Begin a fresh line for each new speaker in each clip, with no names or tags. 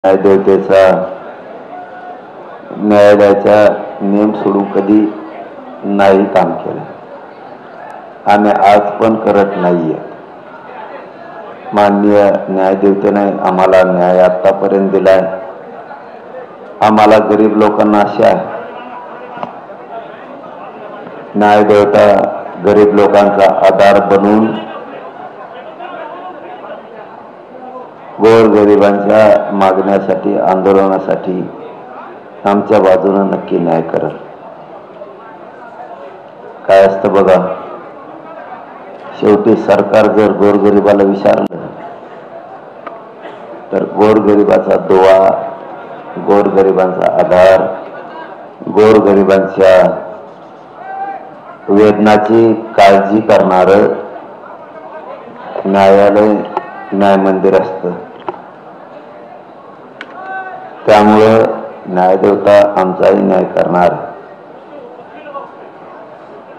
न्यायदेवतेचा न्यायालयाचा नियम सोडून कधी नाही काम केलं आणि आज पण करत नाहीये। माननीय न्यायदेवतेने आम्हाला न्याय आतापर्यंत दिलाय। आम्हाला गरीब लोकांना आशा आहे न्यायदेवता गरीब लोकांचा आधार बनून गोरगरिबांच्या मागण्यासाठी आंदोलनासाठी आमच्या बाजूने नक्की न्याय करेल। काय असतं बघा, शेवटी सरकार जर गोरगरिबाला विचारलं तर गोरगरिबाचा दुवा, गोरगरिबांचा आधार, गोरगरिबांच्या वेदनाची काळजी करणारं न्यायालय न्याय मंदिर असतं। त्यामुळे न्यायदेवता आमचाही न्याय करणार,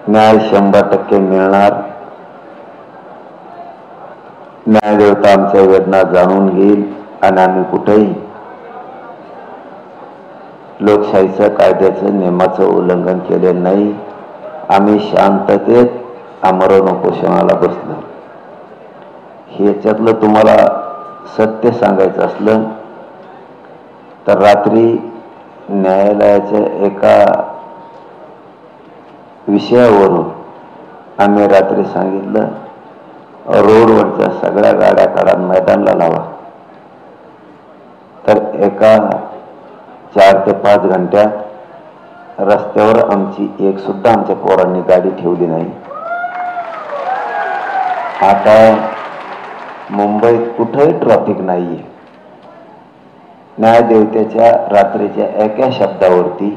न्याय 100% मिळणार। न्यायदेवता आमच्या वेदना जाणून घेईल आणि आम्ही कुठेही लोकशाहीचं कायद्याचं नियमाचं उल्लंघन केले नाही। आम्ही शांततेत आमरण उपोषणाला बसलो। ह्याच्यातलं तुम्हाला सत्य सांगायचं असलं तर रात्री न्यायालयाच्या एका विषयावरून आम्ही रात्री सांगितलं, रोडवरच्या सगळ्या गाड्या काढा, मैदानाला लावा। तर एका 4 ते 5 घंट्यात रस्त्यावर आमची एक सुद्धा आमच्या पोरांनी गाडी ठेवली नाही। आता मुंबईत कुठेही ट्रॅफिक नाहीये। न्यायदेवतेच्या रात्रीच्या एका शब्दावरती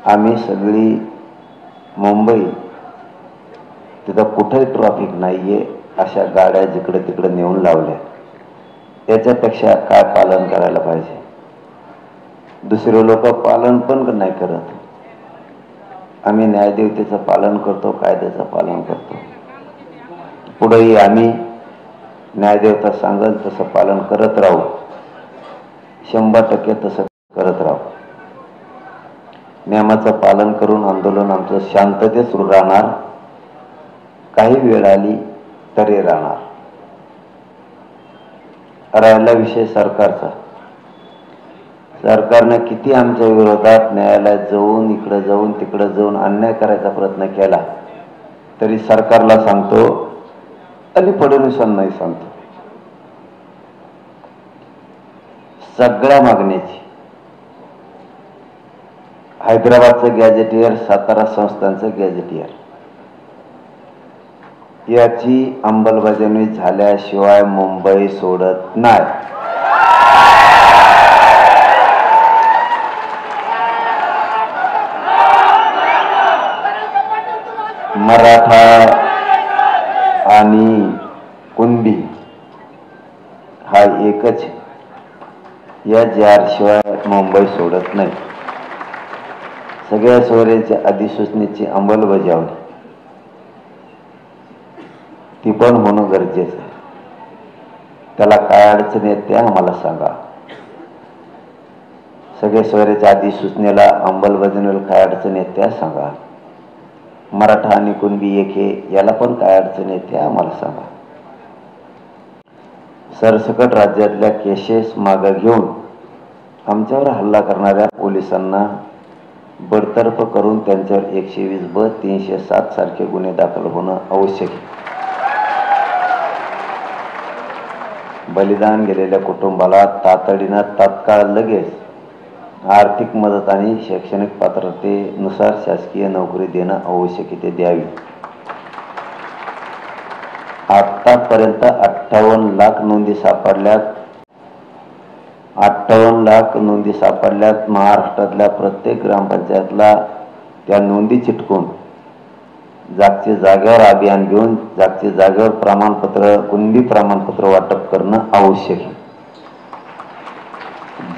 आम्ही सगळी मुंबई तिथं कुठेही ट्रॅफिक नाहीये अशा गाड्या जिकडे तिकडे नेऊन लावल्या। याच्यापेक्षा काय पालन करायला पाहिजे? दुसरे लोक पालन पण नाही करत, आम्ही न्यायदेवतेचं पालन करतो, कायद्याचं पालन करतो। पुढेही आम्ही न्यायदेवता सांगेल तसं पालन करत राहू, 100% तसं करत राहू। नियमाचं पालन करून आंदोलन आमचं शांततेत सुरू राहणार, काही वेळ आली तरी राहणार। राहिला विषय सरकारचा, सरकारने किती आमच्या विरोधात न्यायालयात जाऊन इकडे जाऊन तिकडे जाऊन अन्याय करायचा प्रयत्न केला तरी सरकारला सांगतो आणि फडणवीसांनाही सांगतो, सगळ्या मागण्याची हैदराबादचं गॅजेटियर, सातारा संस्थांचं गॅजेटियर याची अंमलबजावणी झाल्याशिवाय मुंबई सोडत नाही। मराठा आणि कुणबी हा एकच, या जारशिवाय मुंबई सोडत नाही। सगळ्या सोयऱ्यांच्या अधिसूचनेची अंमलबजावणी ती पण होणं गरजेचं आहे। त्याला काय अडचण येते आम्हाला सांगा। सगळ्या सोयऱ्याच्या अधिसूचनेला अंमलबजावणीला काय अडचण येते सांगा। मराठा आणि कुणबी एक हे, याला पण काय अडचण येते आम्हाला सांगा। सरसकट राज्यातल्या केसेस मागे घेऊन आमच्यावर हल्ला करणाऱ्या पोलिसांना बडतर्फ करून त्यांच्यावर 120B 307 सारखे गुन्हे दाखल होणं आवश्यक आहे। बलिदान गेलेल्या कुटुंबाला तातडीनं तात्काळ लगेच आर्थिक मदत आणि शैक्षणिक पात्रतेनुसार शासकीय नोकरी देणं आवश्यकते द्यावी। आतापर्यंत 58 लाख नोंदी सापडल्यात। 58 लाख नोंदी सापडल्यात। महाराष्ट्रातल्या प्रत्येक ग्रामपंचायतला त्या नोंदी चिटकून जागच्या जागेवर अभियान घेऊन जागच्या जागेवर प्रमाणपत्र, कुणबी प्रमाणपत्र वाटप करणं आवश्यक आहे।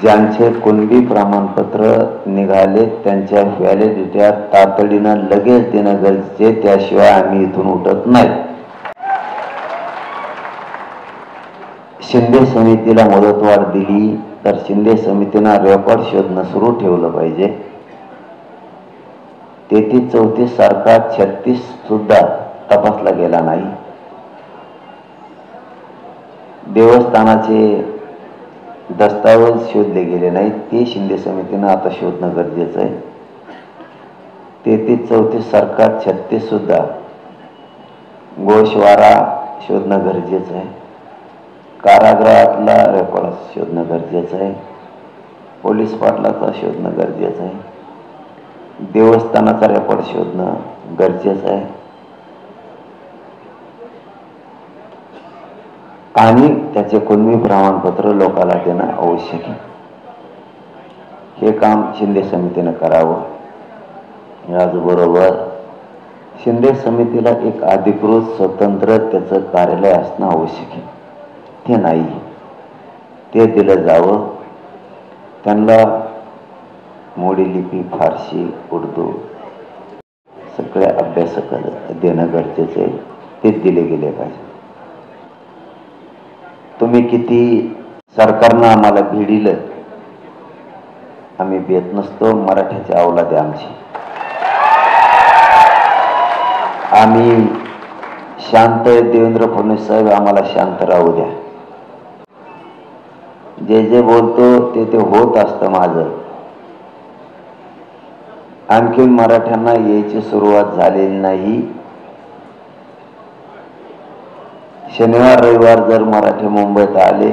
ज्यांचे कुणबी प्रमाणपत्र निघाले त्यांच्या व्हॅलिडिटी तातडीनं लगेच देणं गरजेचे, त्याशिवाय आम्ही इथून उठत नाही। शिंदे समितीला मुदतवाढ दिली, तर शिंदे समितीनं रेकॉर्ड शोधणं सुरू ठेवलं पाहिजे. 33-34 सारखा 36 सुद्धा तपासला गेला नाही. देवस्थानाचे दस्तावेज शोधले गेले नाहीत, ते शिंदे समितीनं आता शोधणं गरजेचं आहे. 33-34 सारखा 36 सुद्धा गोशवारा शोधणं गरजेचं आहे. कारागृहातला रेकॉर्ड शोधणं गरजेचं आहे. पोलीस पाटलाचा शोधणं गरजेचं आहे. देवस्थानाचा रेकॉर्ड शोधणं गरजेचं आहे. आणि त्याचे कुणबी प्रमाणपत्र लोकांना देणं आवश्यक आहे. हे काम शिंदे समितीनं करावं. याचबरोबर शिंदे समितीला एक अधिकृत स्वतंत्र त्याचं कार्यालय असणं आवश्यक आहे. ते नाही, ते दिलं जावं. त्यांना मोडी लिपी, फारसी, उर्दू सगळ्या अभ्यासक देणं गरजेचं आहे. ते दिले गेले पाहिजे. तुम्ही किती सरकारनं आम्हाला भिडिलं, आम्ही भेट नसतो. मराठ्याची अवलाद आहे आमची. आम्ही शांत आहे. देवेंद्र फडणवीस साहेब आम्हाला शांत राहू द्या. जे जे बोलतो ते होत असतं माझं. आणखी मराठ्यांना यायची सुरुवात झालेली नाही. शनिवार रविवार जर मराठी मुंबईत आले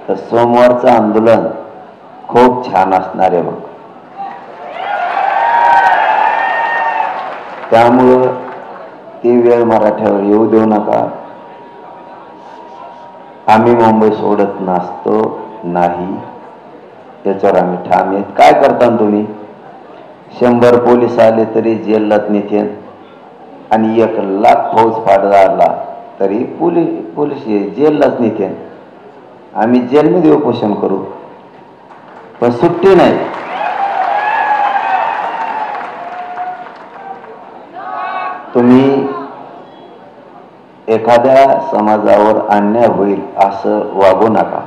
तर सोमवारचं आंदोलन खूप छान असणार आहे. मग त्यामुळं ती वेळ मराठ्यावर येऊ देऊ नका. आम्ही मुंबई सोडत नसतो, नाही, त्याच्यावर आम्ही ठाम आहेत. काय करता तुम्ही? 100 पोलीस आले तरी जेलात नेते, आणि 1 लाख फौज फाटला तरी पोलीस जेललाच नेते. आम्ही जेलमध्ये उपोषण करू, पण सुट्टी नाही. तुम्ही एखाद्या समाजावर अन्याय होईल असं वागू नका.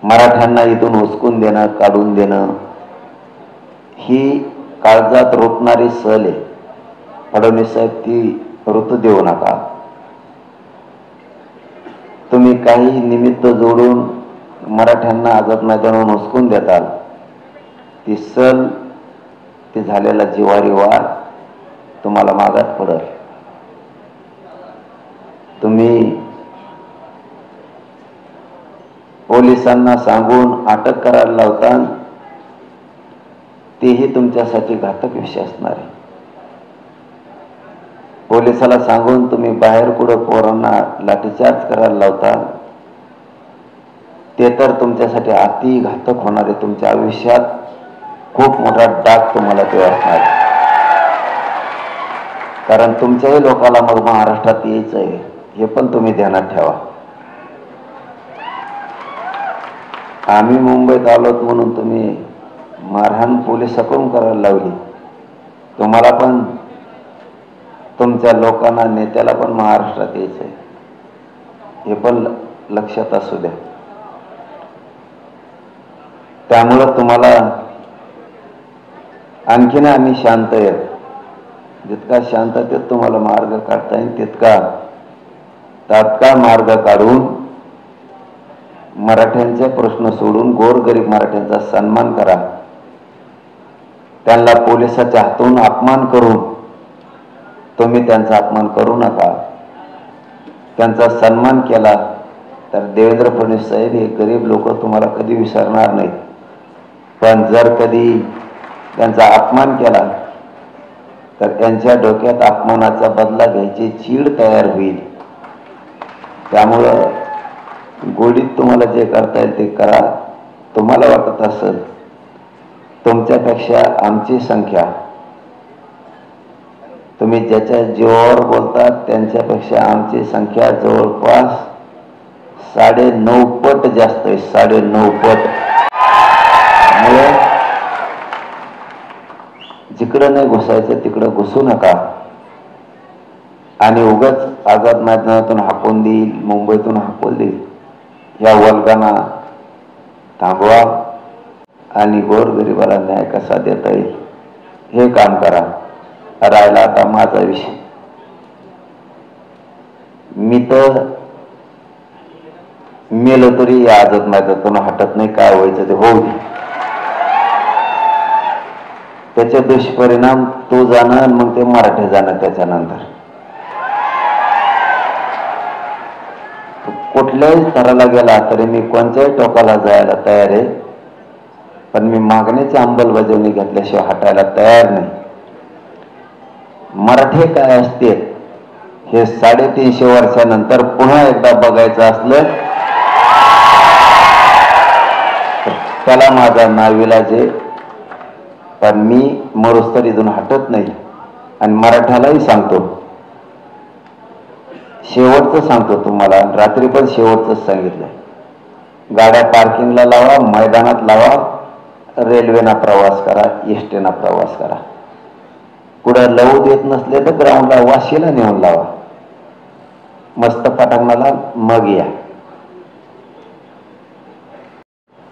मराठ्यांना इथून हुसकून देणं, काढून देणं ही काळजात रोखणारी सल आहे. फडणवीस साहेब, ती ऋतू देऊ नका. तुम्ही काही निमित्त जोडून मराठ्यांना आझाद मैदानावर हुसकून देताल, ती सल, ते झालेला जिवारी वार तुम्हाला मागात पडल. तुम्ही पोलिसांना सांगून अटक करायला लावता, तेही तुमच्यासाठी घातक विषय असणार आहे. पोलिसाला सांगून तुम्ही बाहेर कुठं पोरांना लाठीचार्ज करायला लावता, ते तर तुमच्यासाठी अति घातक होणार आहे. तुमच्या आयुष्यात खूप मोठा डाग तुम्हाला ते असणार आहे. कारण तुमच्याही लोकांना मग महाराष्ट्रात यायचं आहे, हे पण तुम्ही ध्यानात ठेवा. आम्ही मुंबईत आलोत म्हणून तुम्ही मारहाण पोलिसाकडून करायला लावली. तुम्हाला पण, तुमच्या लोकांना, नेत्याला पण महाराष्ट्रात यायचं आहे, हे पण लक्षात असू द्या. त्यामुळं तुम्हाला आणखीन आम्ही शांत आहे. जितका शांततेत तुम्हाला मार्ग काढता येईल तितका तात्काळ मार्ग काढून मराठ्यांचे प्रश्न सोडून गोरगरीब मराठ्यांचा सन्मान करा. त्यांना पोलिसाच्या हातून अपमान करून तुम्ही त्यांचा अपमान करू नका. त्यांचा सन्मान केला तर देवेंद्र फडणवीस साहेब हे गरीब लोक तुम्हाला कधी विसरणार नाहीत. पण जर कधी त्यांचा अपमान केला तर त्यांच्या डोक्यात अपमानाचा बदला घ्यायची चीड तयार होईल. त्यामुळं गोडीत तुम्हाला जे करता येईल ते करा. तुम्हाला वाटत असेल तुमच्यापेक्षा आमची संख्या, तुम्ही ज्याच्या जीवावर बोलतात त्यांच्यापेक्षा आमची संख्या जवळपास 9.5 पट जास्त आहे. 9.5 पट. त्यामुळे जिकडं नाही घुसायचं तिकडं घुसू नका. आणि उगाच आझाद मैदानातून हाकून देईल, मुंबईतून हाकून देईल, या वल्गना थांबवा आणि गोरगरिबाला न्याय कसा देता येईल हे काम करा. राहिला आता माझा विषय. मी तर मेलं तरी आजच मैदानातून हटत नाही. काय व्हायचं ते होऊ दे. त्याचे दुष्परिणाम तो जाणं, मग ते मराठी जाणं. त्याच्यानंतर कुठल्याही स्तराला गेला तरी मी कोणत्याही टोकाला जायला तयार आहे, पण मी मागण्याची अंमलबजावणी घेतल्याशिवाय हटायला तयार नाही. मराठी काय असते हे 350 वर्षानंतर पुन्हा एकदा बघायचं असलं तर त्याला माझा नाविलाज आहे. पण मी मरुस्तर इथून हटत नाही. आणि मराठ्यालाही सांगतो, शेवटचं सांगतो तुम्हाला, रात्री पण शेवटच सांगितलं, गाड्या पार्किंगला लावा, मैदानात लावा, रेल्वेना प्रवास करा, एसटीना प्रवास करा. कुठं लावू देत नसले तर ग्राउंडला वाशीला नेऊन लावा, मस्त पटांगणाला, मग या.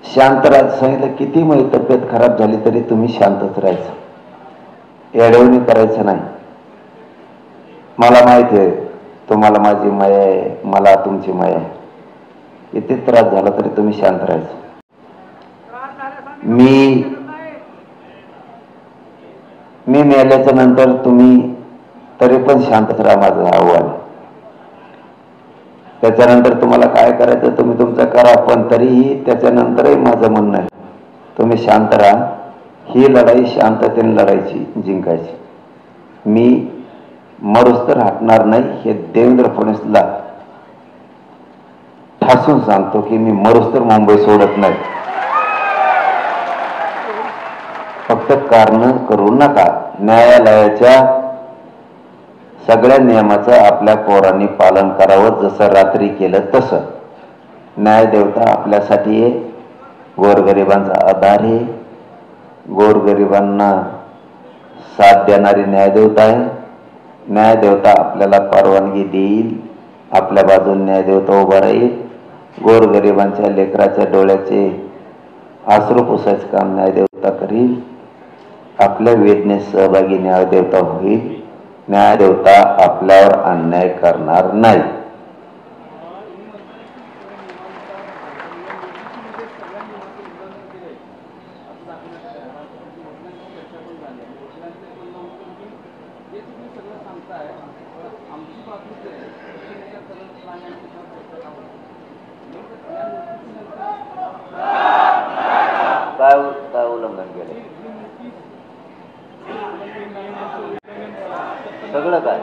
शांत राहायचं सांगितलं. किती माझी तब्येत खराब झाली तरी तुम्ही शांतच राहायचं, येडवणी करायचं नाही. मला माहिती आहे तुम्हाला माझी माया आहे, मला तुमची माया आहे. किती त्रास झाला तरी तुम्ही शांत राहायचं. मी मेल्याच्या नंतर तुम्ही तरी पण शांतच राहा, माझं आव्हान. त्याच्यानंतर तुम्हाला काय करायचं तुम्ही तुमचं करा, पण तरीही त्याच्यानंतरही माझं म्हणणं आहे तुम्ही शांत राहा. ही लढाई शांततेने लढायची, जिंकायची. मी मरुस्तर हटणार नाही हे देवेंद्र फडणवीसला ठासून सांगतो की मी मरुस्तर मुंबई सोडत नाही. फक्त कारण करू नका. न्यायालयाच्या सगळ्या नियमाचं आपल्या पोरांनी पालन करावं, जसं रात्री केलं तसं. न्यायदेवता आपल्यासाठी आहे, गोरगरिबांचा आधार आहे, गोरगरिबांना साथ देणारी न्यायदेवता आहे. न्यायदेवता आपल्याला परवानगी देईल, आपल्या बाजूने न्यायदेवता उभा राहील. गोरगरिबांच्या लेकराच्या डोळ्याचे अश्रू पुसायचं काम न्यायदेवता करील. आपल्या वेदनेत सहभागी न्यायदेवता होईल. न्यायदेवता आपल्यावर अन्याय करणार नाही. काय उल्लंघन केलं सगळं काय?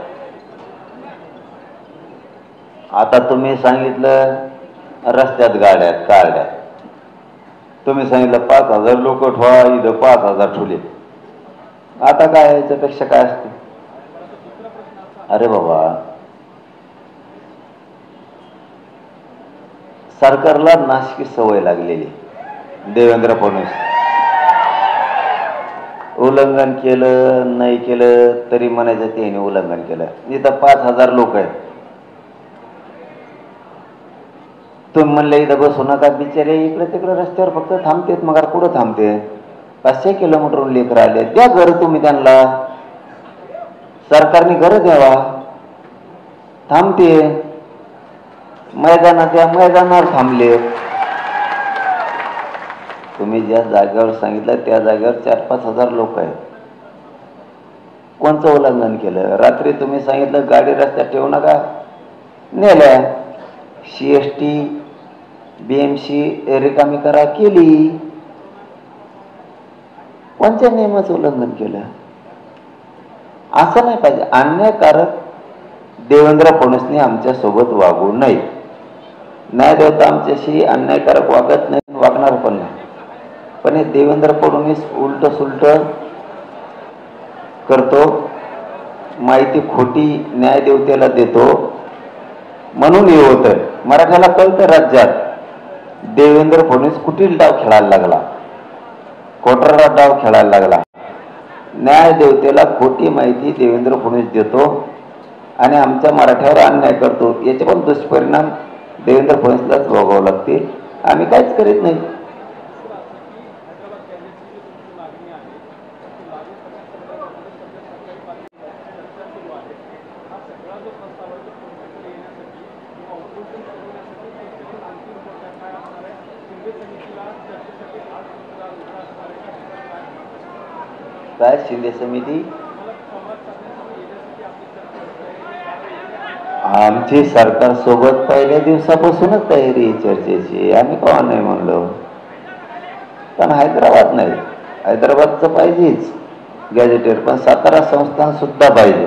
आता तुम्ही सांगितलं रस्त्यात गाड्या काढल्या, तुम्ही सांगितलं 5000 लोक ठेवा, इथं 5000 ठेवले. आता काय याच्यापेक्षा काय असते? अरे बाबा, सरकारला नाशकी सवय लागलेली. देवेंद्र फडणवीस उल्लंघन केलं नाही केलं तरी म्हणायचं त्याने उल्लंघन केलं. इथं 5000 लोक आहेत, तुम्ही म्हणले इथं बसू नका, बिचारे इकडे तिकडे रस्त्यावर फक्त थांबतेत. मग कुठं थांबते? 500 किलोमीटरहून लेकर आले, द्या घर तुम्ही त्यांना. सरकारने घर द्यावा, थांबते. मैदानात त्या मैदानावर थांबले. तुम्ही ज्या जागेवर सांगितलं त्या जागेवर 4-5 हजार लोक आहेत. कोणचं उल्लंघन केलं? रात्री तुम्ही सांगितलं गाडी रस्त्यात ठेवू नका, नेल्या. CST BMC रिकामी करा, केली. कोणत्या नियमाचं उल्लंघन केलं? असं नाही पाहिजे. अन्यायकारक देवेंद्र फडणवीसने आमच्या सोबत वागू नये. न्यायदेवता आमच्याशी अन्यायकारक वागत नाही, वागणार पण नाही. पण हे देवेंद्र फडणवीस उलट सुलट करतो, माहिती खोटी न्यायदेवतेला देतो, म्हणून हे होतं. मराठ्याला कळतं राज्यात देवेंद्र फडणवीस कुठील डाव खेळायला लागला, कोटराला डाव खेळायला लागला. न्यायदेवतेला खोटी माहिती देवेंद्र फडणवीस देतो आणि आमच्या मराठ्यावर अन्याय करतो. याचे पण दुष्परिणाम देवेंद्र फडणवीसलाच भोगावं लागतील. आम्ही काहीच करीत नाही. काय शिंदे समिती? आमची सरकार सोबत पहिल्या दिवसापासूनच तयारी आहे चर्चेची. आम्ही कोण नाही म्हणलो, पण हैदराबाद नाही. हैदराबादचं पाहिजेच गॅजेटेड, पण सातारा संस्थान सुद्धा पाहिजे.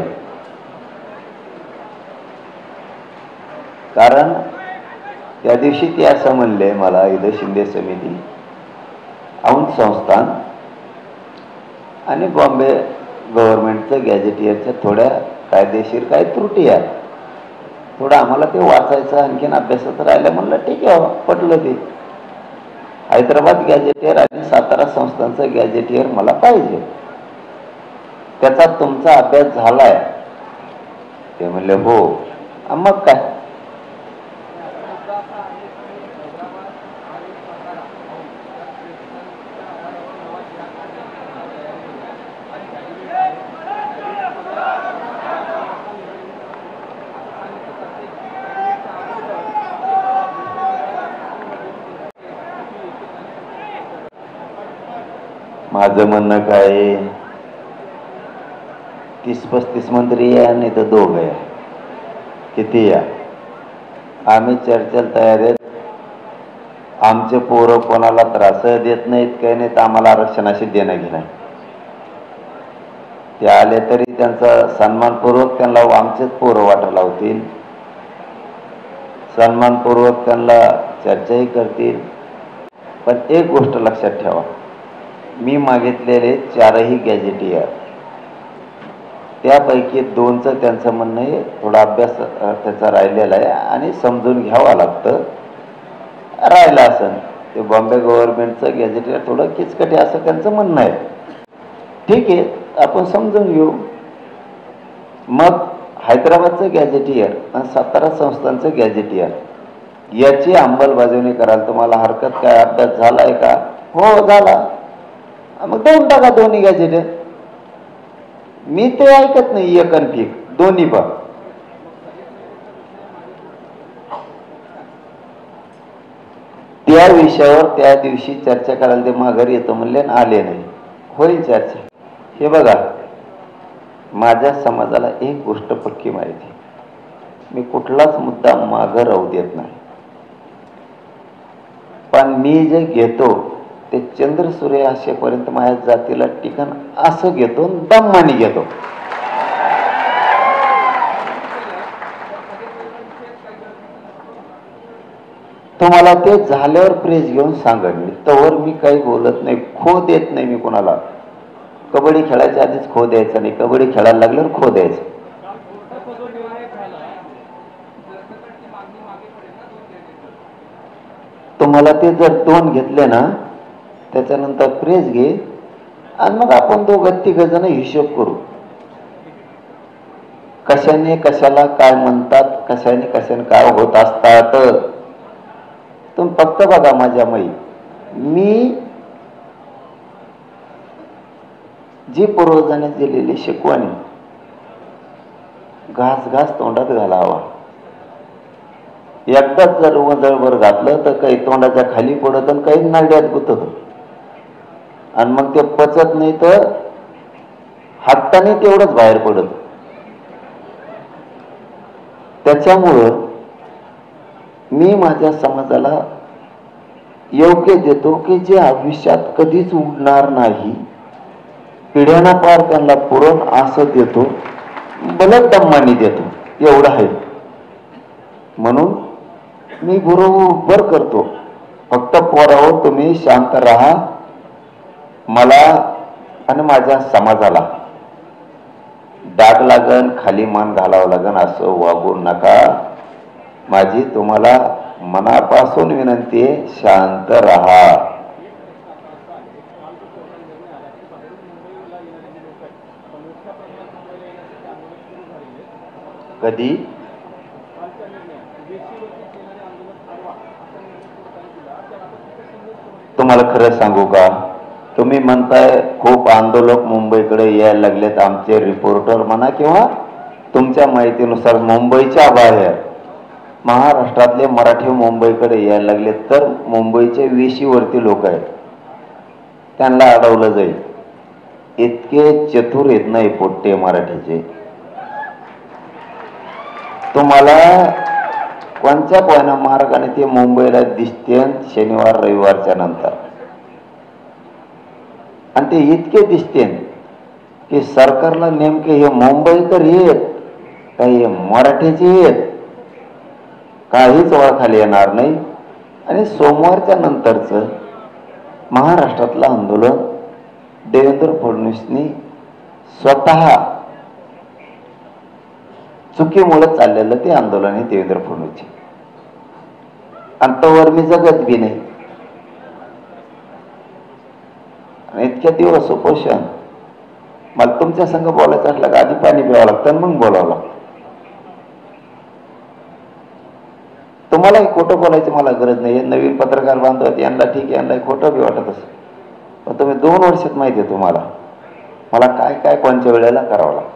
कारण त्या दिवशी ते असं म्हणले मला, इथं शिंदे समिती, औंध संस्थान आणि बॉम्बे गव्हर्नमेंटचं गॅजेटियरच्या थोड्या कायदेशीर काही त्रुटी आहेत. थोडं आम्हाला ते वाचायचं आणखीन अभ्यासात राहिलं. म्हणलं ठीक आहे, पटलं ते. हैदराबाद गॅजेटियर आणि सातारा संस्थांचं गॅजेटियर मला पाहिजे. त्याचा तुमचा अभ्यास झालाय? ते म्हणले हो. मग काय, माझं म्हणणं काय, 30-35 मंत्री या नाही तर 2 या, किती या, आम्ही चर्चेला तयार आहेत. आमचे पोरं कोणाला त्रास देत नाहीत, काही नाहीत. आम्हाला आरक्षणाशी देणं घेणं. ते आले तरी त्यांचा सन्मानपूर्वक त्यांना आमचेच पोरं वाटायला लावतील, सन्मानपूर्वक त्यांना चर्चाही करतील. पण एक गोष्ट लक्षात ठेवा, मी मागितलेले 4ही गॅजेटियर, त्यापैकी 2चं त्यांचं म्हणणं आहे थोडा अभ्यास त्याचा राहिलेला आहे आणि समजून घ्यावं लागतं. राहिलं असं ते बॉम्बे गव्हर्नमेंटचं गॅजेटियर थोडं किचकटे असं त्यांचं म्हणणं आहे. ठीक आहे, आपण समजून घेऊ. मग हैदराबादचं गॅजेटियर आणि सातारा संस्थांचं गॅजेटियर याची अंमलबजावणी करायला तुम्हाला हरकत काय? अभ्यास झालाय का? हो झाला. मग देऊन टाका दोन्ही गॅजेटियर. मी ते ऐकत नाही एक आणि ठीक, दोन्ही पण. त्या विषयावर त्या दिवशी चर्चा करायला ते माघारी येतो म्हणले आणि आले नाही. होईल चर्चा. हे बघा, माझ्या समाजाला एक गोष्ट पक्की माहिती, मी कुठलाच मुद्दा मागं राहू देत नाही. पण मी जे घेतो ते चंद्र सूर्य असेपर्यंत माझ्या जातीला टिकन असं घेतो, दम्मानी घेतो. तुम्हाला ते झाल्यावर प्रेस घेऊन सांगेन मी, तोवर मी काही बोलत नाही. खो देत नाही मी कोणाला. कबड्डी खेळायच्या आधीच खो द्यायचा नाही, कबड्डी खेळायला लागल्यावर खो द्यायचं. तुम्हाला ते जर 2 घेतले ना, त्याच्यानंतर प्रेस घे आणि मग आपण 2-3 जण हिशोब करू, कशाने कशाला काय म्हणतात, कशाने कशाने काय होत असतात. तुम्ही फक्त बघा माझ्या माई, मी जी पूर्वजांनी दिलेली शिकवण घास घास तोंडात घालावा. एकदाच जर वजळभर घातलं तर काही तोंडाच्या खाली पडत आणि काही नरड्यात गुतत, आणि मग ते पचत नाही तर हाताने तेवढंच बाहेर पडत. त्याच्यामुळं मी माझ्या समाजाला योग्य देतो की जे आयुष्यात कधीच उडणार नाही, पिढ्यांना पार त्यांना पुरण असं देतो, भलं दम्मानी देतो, एवढं आहे. म्हणून मी बरोबर करतो. फक्त पोरावर तुम्ही शांत राहा. मला आणि माझ्या समाजाला डाग लागन, खाली मान घालावं लागन असं वागू नका. माझी तुम्हाला मनापासून विनंती आहे, शांत राहा. कधी तुम्हाला खरं सांगू का, तुम्ही म्हणताय खूप आंदोलक मुंबईकडे यायला लागलेत, आमचे रिपोर्टर म्हणा किंवा तुमच्या माहितीनुसार मुंबईच्या बाहेर महाराष्ट्रातले मराठी मुंबईकडे यायला लागले, तर मुंबईचे वेशीवरती लोक आहेत त्यांना अडवलं जाईल. इतके चतुर येत नाही पोट्टे मराठीचे. तुम्हाला कोणत्या मार्गाने ते मुंबईला दिसते शनिवार रविवारच्या नंतर, आणि ते इतके दिसते की सरकारला नेमके हे मुंबईकर येत काही हे मराठीचे येत काहीच ओळखायला येणार नाही. आणि सोमवारच्या नंतरचं महाराष्ट्रातलं आंदोलन देवेंद्र फडणवीसनी स्वतः चुकीमुळे चाललेलं ते आंदोलन आहे देवेंद्र फडणवीसचे. अंतवर मी जगत बी नाही. आणि इतक्या दिवस उपोषण, मला तुमच्या संग बोलायचं असलं का आधी पाणी प्यावं लागतं मग बोलावं लागतं. तुम्हालाही खोटं बोलायची मला गरज नाही. नवीन पत्रकार बांधव यांना ठीक आहे, यांना खोटं बी वाटत असं, पण तुम्ही 2 वर्षात माहिती आहे तुम्हाला मला काय काय कोणत्या वेळेला करावं लागतं.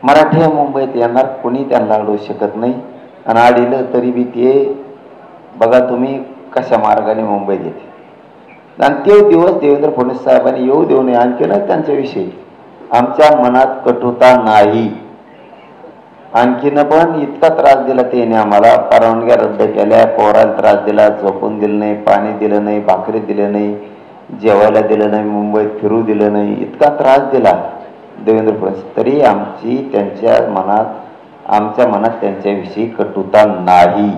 मराठी मुंबईत येणार कोणी त्यांना अडवू शकत नाही. आणि अडलं तरी बी ते बघा तुम्ही कशा मार्गाने मुंबईत येते. आणि ते दिवस देवेंद्र फडणवीस साहेबांनी येऊ देऊ नये. आणखीनच त्यांच्याविषयी आमच्या मनात कटुता नाही. आणखीन पण इतका त्रास दिला त्याने आम्हाला, परवानग्या रद्द केल्या, पोराला त्रास दिला, झोपून दिलं नाही, पाणी दिलं नाही, भाकरी दिलं नाही, जेवायला दिलं नाही, मुंबईत फिरू दिलं नाही, इतका त्रास दिला देवेंद्र फडणवीस. तरी आमच्या मनात त्यांच्याविषयी कटुता नाही.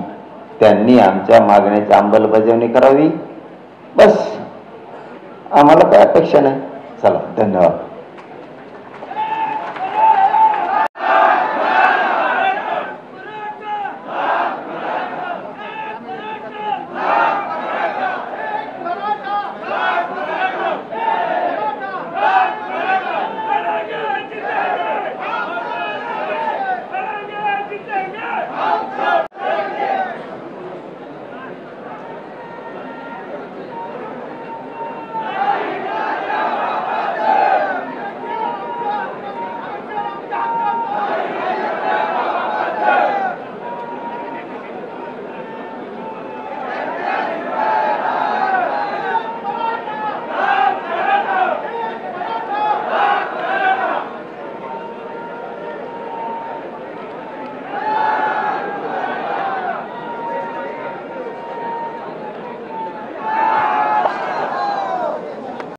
त्यांनी आमच्या मागण्याची अंमलबजावणी करावी, बस. आम्हाला काय अपेक्षा नाही. चला, धन्यवाद.